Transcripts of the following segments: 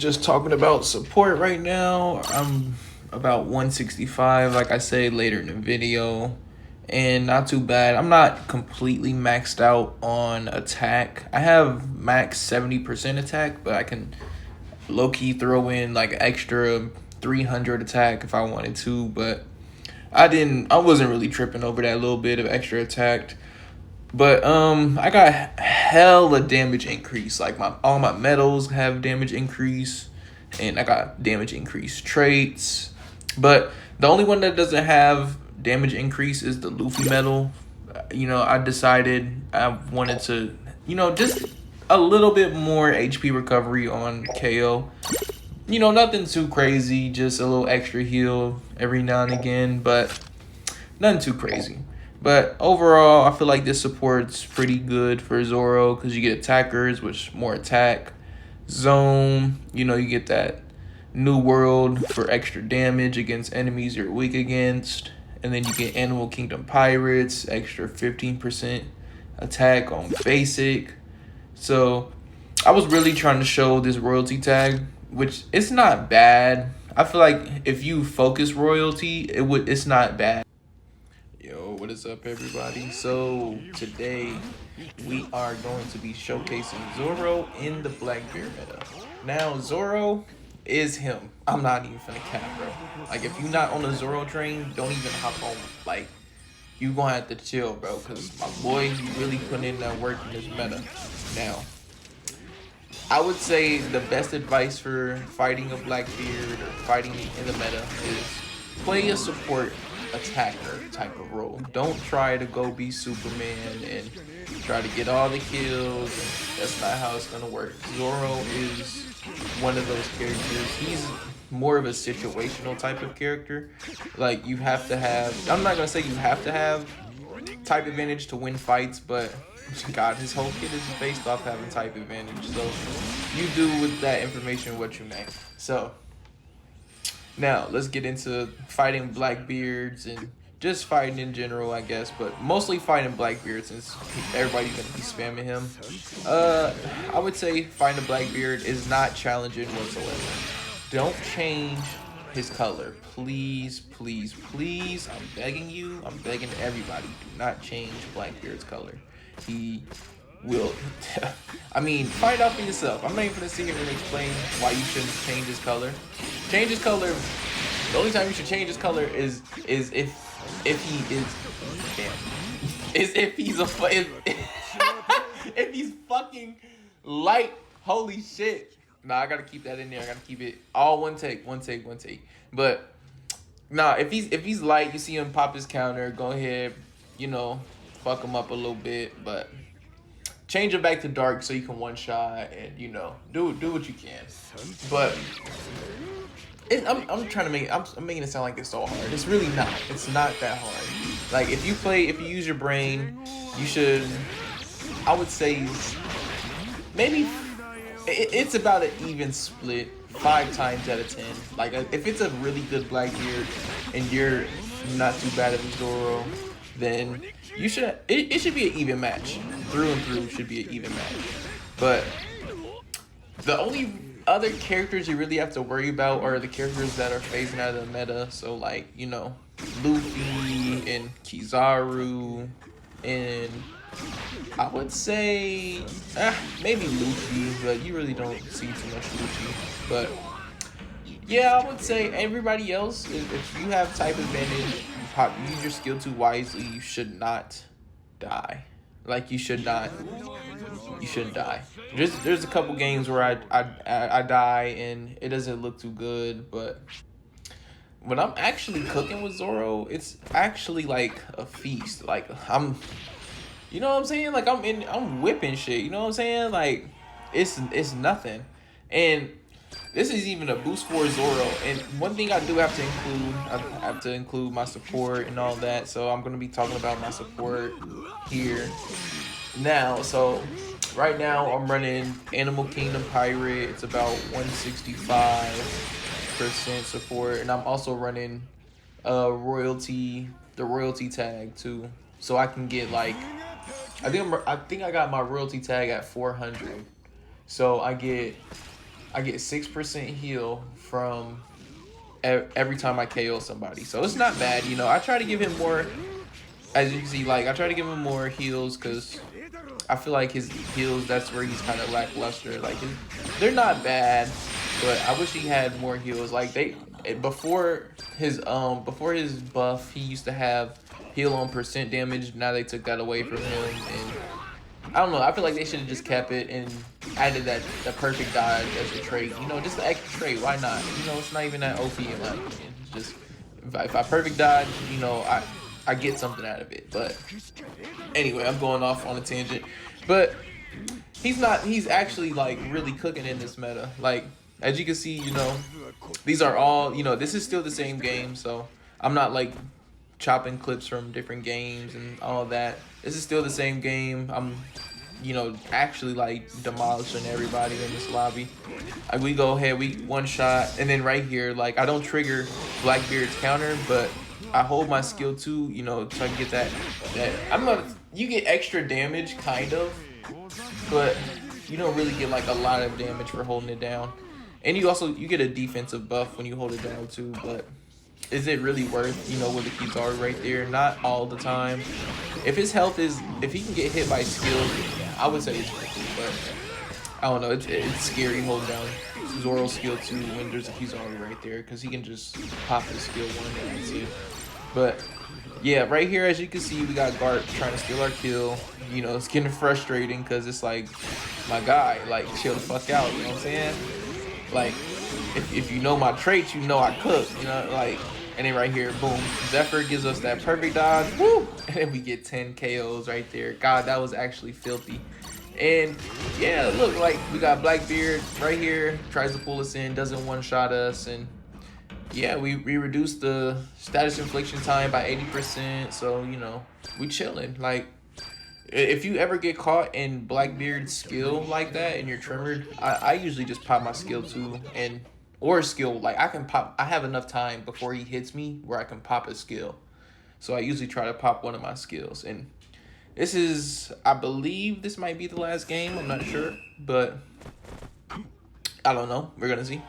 just talking about support right now. I'm about 165, like I say later in the video, and not too bad. I'm not completely maxed out on attack. I have max 70% attack, but I can low key throw in like extra 300 attack if I wanted to, but I wasn't really tripping over that little bit of extra attack. But I got hella damage increase. Like all my medals have damage increase, and I got damage increase traits. But the only one that doesn't have damage increase is the Luffy medal. I decided I wanted to, just a little bit more HP recovery on KO. Nothing too crazy, just a little extra heal every now and again, but nothing too crazy. But overall, I feel like this support's pretty good for Zoro because you get attackers, which more attack. Zone, you get that new world for extra damage against enemies you're weak against. And then you get Animal Kingdom Pirates, extra 15% attack on basic. So I was really trying to show this royalty tag, which it's not bad. I feel like if you focus royalty, it's not bad. Yo, what is up, everybody? So today we are going to be showcasing Zoro in the Blackbeard meta. Now Zoro is him. I'm not even finna cap, bro. Like, if you're not on the Zoro train, don't even hop on. Like, you gonna have to chill, bro, because my boy, he really putting in that work in this meta. Now, I would say the best advice for fighting a Blackbeard or fighting in the meta is play a support attacker type of role. Don't try to go be Superman and try to get all the kills. That's not how it's gonna work. Zoro is one of those characters. He's more of a situational type of character. Like, you have to have, I'm not gonna say you have to have type advantage to win fights, but God, his whole kit is based off having type advantage. So you do with that information what you may. So now let's get into fighting Blackbeards and just fighting in general, I guess, but mostly fighting Blackbeard since everybody's gonna be spamming him. I would say fighting a Blackbeard is not challenging whatsoever. Don't change his color, please, please, please. I'm begging you. I'm begging everybody. Do not change Blackbeard's color. He will. I mean, find out for yourself. I'm not even gonna sit here and explain why you shouldn't change his color. Change his color. The only time you should change his color is if he is if he's if he's fucking light. Holy shit. Nah, I gotta keep that in there. I gotta keep it all one take. But nah, if he's light, you see him pop his counter, go ahead, fuck him up a little bit, but change it back to dark so you can one shot and do what you can. But I'm trying to make I'm making it sound like it's so hard. It's really not. It's not that hard. Like, if you use your brain, you should. I would say maybe it's about an even split, 5 times out of 10. Like, if it's a really good Blackbeard and you're not too bad at Zoro, then you should. It should be an even match. Through and through should be an even match. But the only other characters you really have to worry about are the characters that are phasing out of the meta. So, like, Luffy and Kizaru, and I would say maybe Luffy, but you really don't see too much Luffy. But yeah, I would say everybody else, if you have type advantage, you use your skill too wisely, you should not die. Like, you shouldn't die. There's a couple games where I die and it doesn't look too good, but when I'm actually cooking with Zoro, it's actually like a feast. Like, you know what I'm saying? Like, I'm whipping shit. You know what I'm saying? Like, it's nothing. And this is even a boost for Zoro. And one thing I do have to include my support and all that. So I'm gonna be talking about my support here now. So right now I'm running Animal Kingdom Pirate. It's about 165% support, and I'm also running the royalty tag too. So I can get, like, I think I got my royalty tag at 400. So I get I get 6% heal from every time I KO somebody. So it's not bad, you know. I try to give him more, as you can see, like I try to give him more heals because I feel like his heals, that's where he's kind of lackluster. Like they're not bad, but I wish he had more heals. Like before his buff, he used to have heal on percent damage. Now they took that away from him, and I don't know. I feel like they should have just kept it and added that perfect dodge as a trait. You know, just the extra trait. Why not? You know, it's not even that OP in my opinion. It's just if I perfect dodge, you know, I get something out of it. But anyway, I'm going off on a tangent. But he's actually like really cooking in this meta. Like as you can see, you know, these are all, you know, this is still the same game, so I'm not like chopping clips from different games and all that. This is still the same game. I'm, you know, actually like demolishing everybody in this lobby. Like we go ahead, we one shot, and then right here, like I don't trigger Blackbeard's counter, but I hold my skill 2, you know, so I can get you get extra damage kind of, but you don't really get like a lot of damage for holding it down. And you get a defensive buff when you hold it down too, but is it really worth, you know, with the Kizaru right there? Not all the time. If he can get hit by skills, I would say it's worth it, but I don't know, it's scary holding down Zoro's skill 2 when there's a Kizaru right there, because he can just pop his skill 1 and that's it. But yeah, right here, as you can see, we got Garp trying to steal our kill. You know, it's getting frustrating because it's like, my guy, like, chill the fuck out, you know what I'm saying? Like, if you know my traits, you know I cook, you know, like, and then right here, boom, Zephyr gives us that perfect dodge, woo, and then we get 10 KOs right there. God, that was actually filthy. And yeah, look, like, we got Blackbeard right here, tries to pull us in, doesn't one-shot us, and yeah, we reduced the status infliction time by 80%, so, you know, we chilling. Like, if you ever get caught in Blackbeard's skill like that and you're trimmered, I usually just pop my skill 2 or skill, like I have enough time before he hits me where I can pop a skill. So I usually try to pop one of my skills. And this is, I believe this might be the last game, I'm not sure, but I don't know, we're gonna see.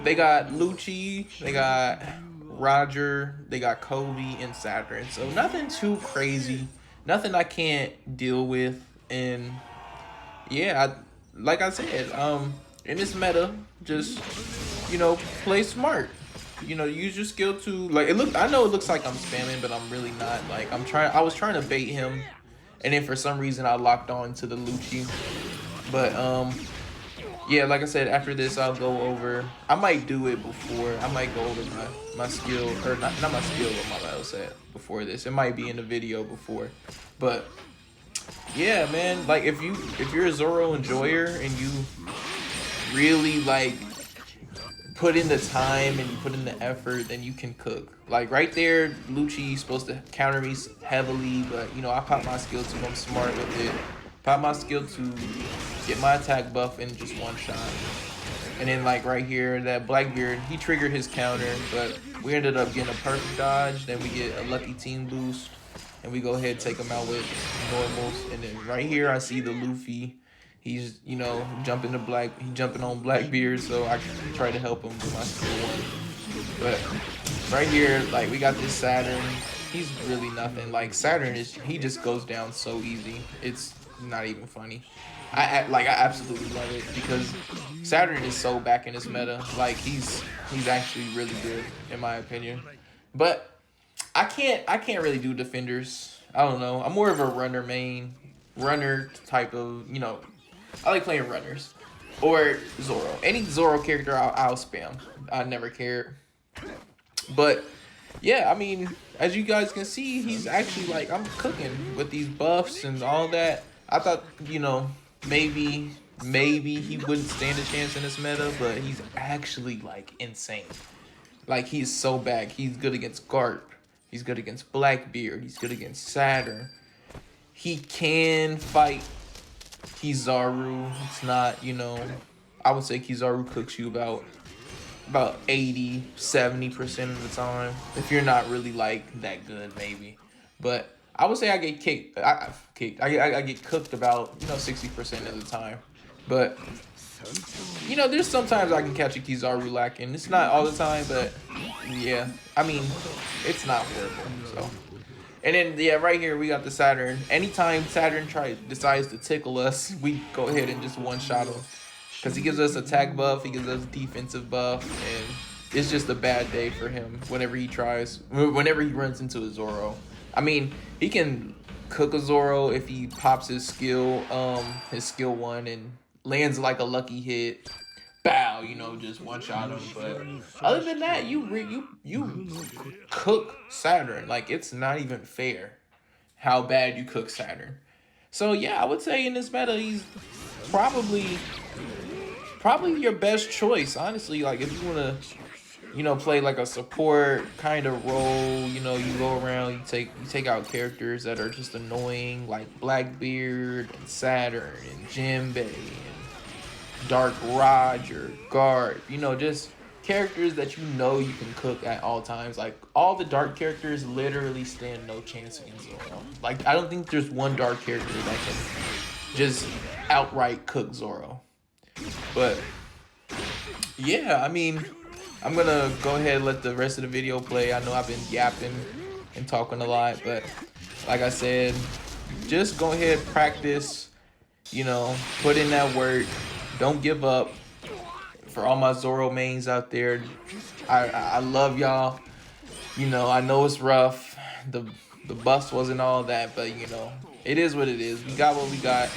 They got Lucci, they got Roger, they got Kobe and Saturn. So nothing too crazy, nothing I can't deal with. And yeah, like I said, in this meta, just, you know, play smart. You know, use your skill to, like, I know it looks like I'm spamming, but I'm really not. Like, I was trying to bait him, and then for some reason I locked on to the Lucci. But yeah, like I said, after this, I'll go over. I might do it before. I might go over my skill, or not my skill, but my battle set before this. It might be in the video before, but yeah, man. Like if you're a Zoro enjoyer and you really like put in the time and you put in the effort, then you can cook. Like right there, Lucci's supposed to counter me heavily, but you know I pop my skill 2. I'm smart with it. Pop my skill 2, get my attack buff in just one shot. And then like right here, that Blackbeard, he triggered his counter, but we ended up getting a perfect dodge. Then we get a lucky team boost, and we go ahead and take him out with normals. And then right here, I see the Luffy. He's, you know, jumping on Blackbeard, so I try to help him with my skill 1. But right here, like we got this Saturn. He's really nothing. Like Saturn he just goes down so easy. It's not even funny. I absolutely love it because Saturn is so back in his meta. Like he's actually really good in my opinion. But I can't really do defenders. I don't know. I'm more of a runner type of, you know. I like playing runners or Zoro. Any Zoro character I'll spam. I never cared. But yeah, I mean, as you guys can see, he's actually like, I'm cooking with these buffs and all that. I thought, you know, maybe he wouldn't stand a chance in this meta, but he's actually like insane. Like he's so bad. He's good against Garp. He's good against Blackbeard. He's good against Saturn. He can fight Kizaru. It's not, you know, I would say Kizaru cooks you about 80-70% of the time if you're not really like that good, maybe. But I would say I get kicked. I get cooked about, you know, 60% of the time. But You know, there's sometimes I can catch a Kizaru lacking. It's not all the time, but yeah. I mean, it's not horrible. So, and then yeah, right here we got the Saturn. Anytime Saturn decides to tickle us, we go ahead and just one shot him because he gives us attack buff, he gives us defensive buff, and it's just a bad day for him whenever he runs into a Zoro. I mean, he can cook a Zoro if he pops his skill 1 and lands like a lucky hit. Bow, you know, just one shot him. But other than that, you cook Saturn. Like, it's not even fair how bad you cook Saturn. So yeah, I would say in this meta, he's probably your best choice, honestly. Like, if you wanna, you know, play like a support kind of role, you know, you go around, you take out characters that are just annoying, like Blackbeard and Saturn and Jinbei and Dark Roger, Guard, you know, just characters that you know you can cook at all times. Like, all the dark characters literally stand no chance against Zoro. Like, I don't think there's one dark character that can just outright cook Zoro. But yeah, I mean, I'm gonna go ahead and let the rest of the video play. I know I've been yapping and talking a lot, but like I said, just go ahead, practice, you know, put in that work, don't give up. For all my Zoro mains out there, I love y'all. You know, I know it's rough. The bust wasn't all that, but you know, it is what it is. We got what we got.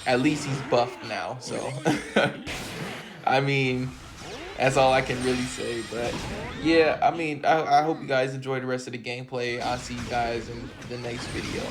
At least he's buffed now, so I mean, that's all I can really say. But yeah, I mean, I hope you guys enjoy the rest of the gameplay. I'll see you guys in the next video.